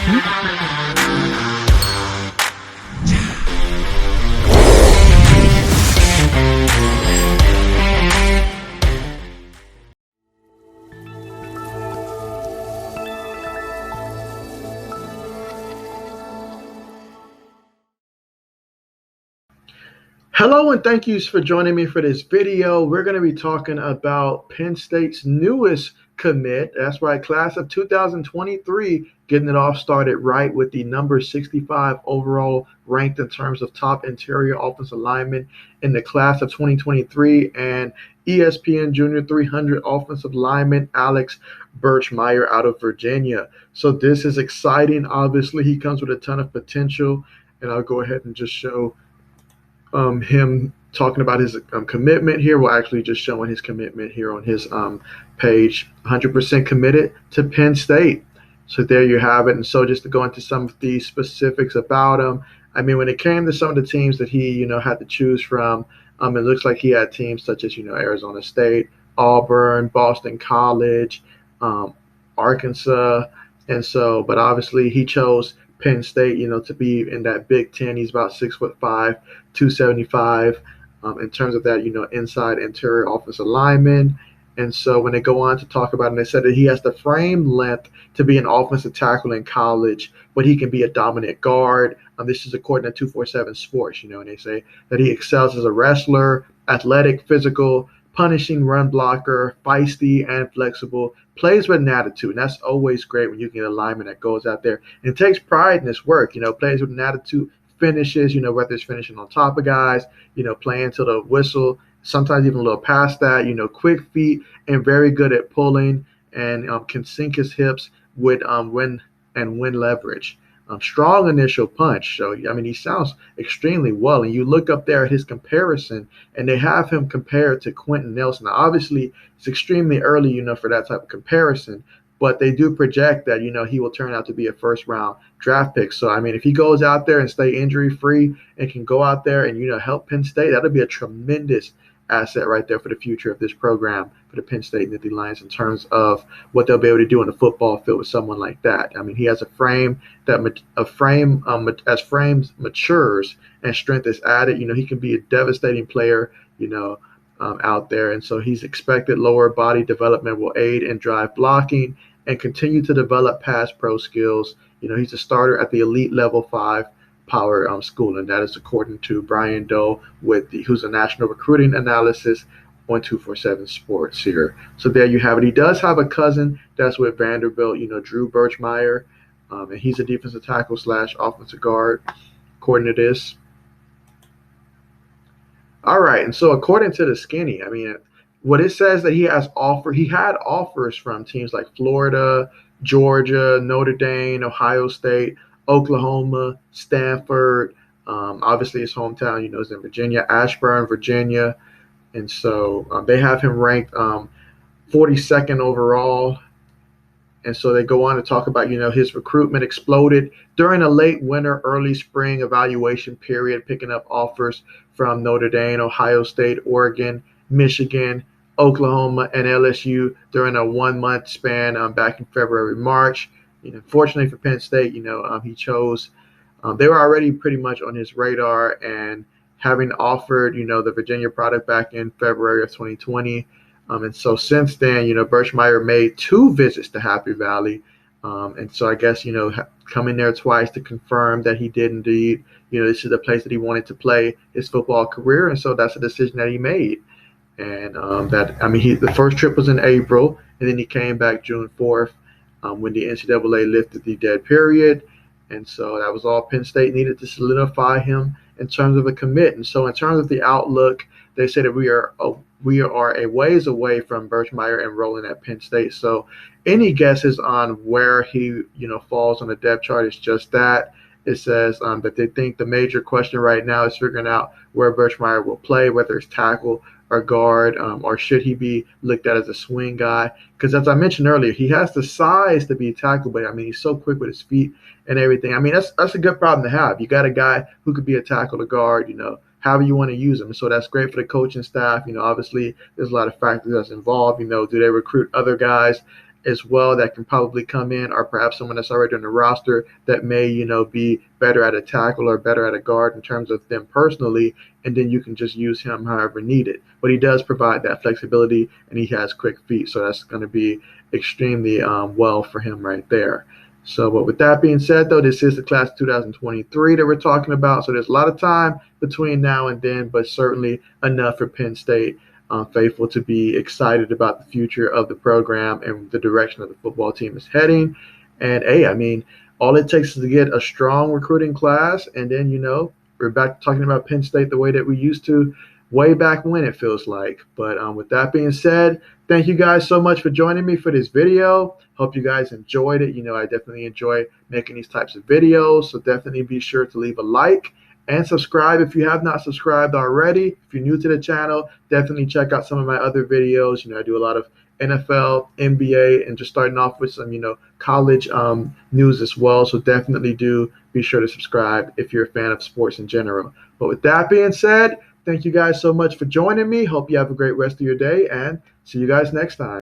Hello and thank you for joining me for this video. We're going to be talking about Penn State's newest commit. That's right, class of 2023, getting it all started right with the number 65 overall ranked in terms of top interior offensive lineman in the class of 2023, and ESPN Junior 300 offensive lineman Alex Birchmeier out of Virginia. So this is exciting. Obviously, he comes with a ton of potential, and I'll go ahead and just show him talking about his commitment here. We're actually just showing his commitment here on his page. 100% committed to Penn State. So there you have it. And so just to go into some of the specifics about him, I mean, when it came to some of the teams that he, had to choose from, it looks like he had teams such as, Arizona State, Auburn, Boston College, Arkansas. And so, but obviously he chose Penn State, to be in that Big Ten. He's about 6'5", 275. In terms of that, inside interior offensive lineman. And so when they go on to talk about it, they said that he has the frame length to be an offensive tackle in college, but he can be a dominant guard. This is according to 247 Sports, and they say that he excels as a wrestler, athletic, physical, punishing run blocker, feisty and flexible, plays with an attitude. And that's always great when you get a lineman that goes out there and takes pride in his work, plays with an attitude, finishes, whether it's finishing on top of guys, playing to the whistle, sometimes even a little past that, quick feet and very good at pulling, and can sink his hips with win leverage. Strong initial punch. So, he sounds extremely well. And you look up there at his comparison, and they have him compared to Quentin Nelson. Now, obviously, it's extremely early, for that type of comparison. But they do project that, he will turn out to be a first-round draft pick. So, if he goes out there and stay injury-free and can go out there and, help Penn State, that'll be a tremendous asset right there for the future of this program for the Penn State Nittany Lions in terms of what they'll be able to do on the football field with someone like that. He has a frame that as frames matures and strength is added, he can be a devastating player, out there. And so he's expected lower body development will aid and drive blocking and continue to develop pass pro skills. He's a starter at the elite level 5 power school, and that is according to Brian Doe who's a national recruiting analysis on 247 Sports here. So there you have it. He does have a cousin that's with Vanderbilt, Drew Birchmeier, and he's a defensive tackle / offensive guard, according to this. All right, and so according to the Skinny, what it says that he had offers from teams like Florida, Georgia, Notre Dame, Ohio State, Oklahoma, Stanford, obviously his hometown, is in Virginia, Ashburn, Virginia. And so they have him ranked 42nd overall. And so they go on to talk about, his recruitment exploded during a late winter, early spring evaluation period, picking up offers from Notre Dame, Ohio State, Oregon, Michigan, Oklahoma, and LSU during a 1-month span back in February, March. Fortunately for Penn State, he chose, they were already pretty much on his radar, and having offered, the Virginia product back in February of 2020. And so since then, Birchmeier made 2 visits to Happy Valley. And so I guess, coming there twice to confirm that he did indeed, this is the place that he wanted to play his football career. And so that's a decision that he made. And the first trip was in April, and then he came back June 4th. When the NCAA lifted the dead period. And so that was all Penn State needed to solidify him in terms of a commit. And so in terms of the outlook, they say that we are a ways away from Birchmeier enrolling at Penn State. So any guesses on where he, falls on the depth chart is just that. It says that they think the major question right now is figuring out where Birchmeier will play, whether it's tackle or guard, or should he be looked at as a swing guy? Because as I mentioned earlier, he has the size to be a tackle, but he's so quick with his feet and everything. That's a good problem to have. You got a guy who could be a tackle or guard, however you want to use him. So that's great for the coaching staff. Obviously there's a lot of factors that's involved. Do they recruit other guys as well that can probably come in, or perhaps someone that's already on the roster that may, be better at a tackle or better at a guard in terms of them personally, and then you can just use him however needed. But he does provide that flexibility, and he has quick feet, so that's going to be extremely well for him right there. So, but with that being said, though, this is the class 2023 that we're talking about. So there's a lot of time between now and then, but certainly enough for Penn State faithful to be excited about the future of the program and the direction that the football team is heading. And hey, I mean, all it takes is to get a strong recruiting class, and then we're back to talking about Penn State the way that we used to way back when, it feels like. But with that being said, thank you guys so much for joining me for this video. Hope you guys enjoyed it. I definitely enjoy making these types of videos, so definitely be sure to leave a like and subscribe if you have not subscribed already. If you're new to the channel, definitely check out some of my other videos. I do a lot of NFL, NBA, and just starting off with some, college news as well. So definitely do be sure to subscribe if you're a fan of sports in general. But with that being said, thank you guys so much for joining me. Hope you have a great rest of your day, and see you guys next time.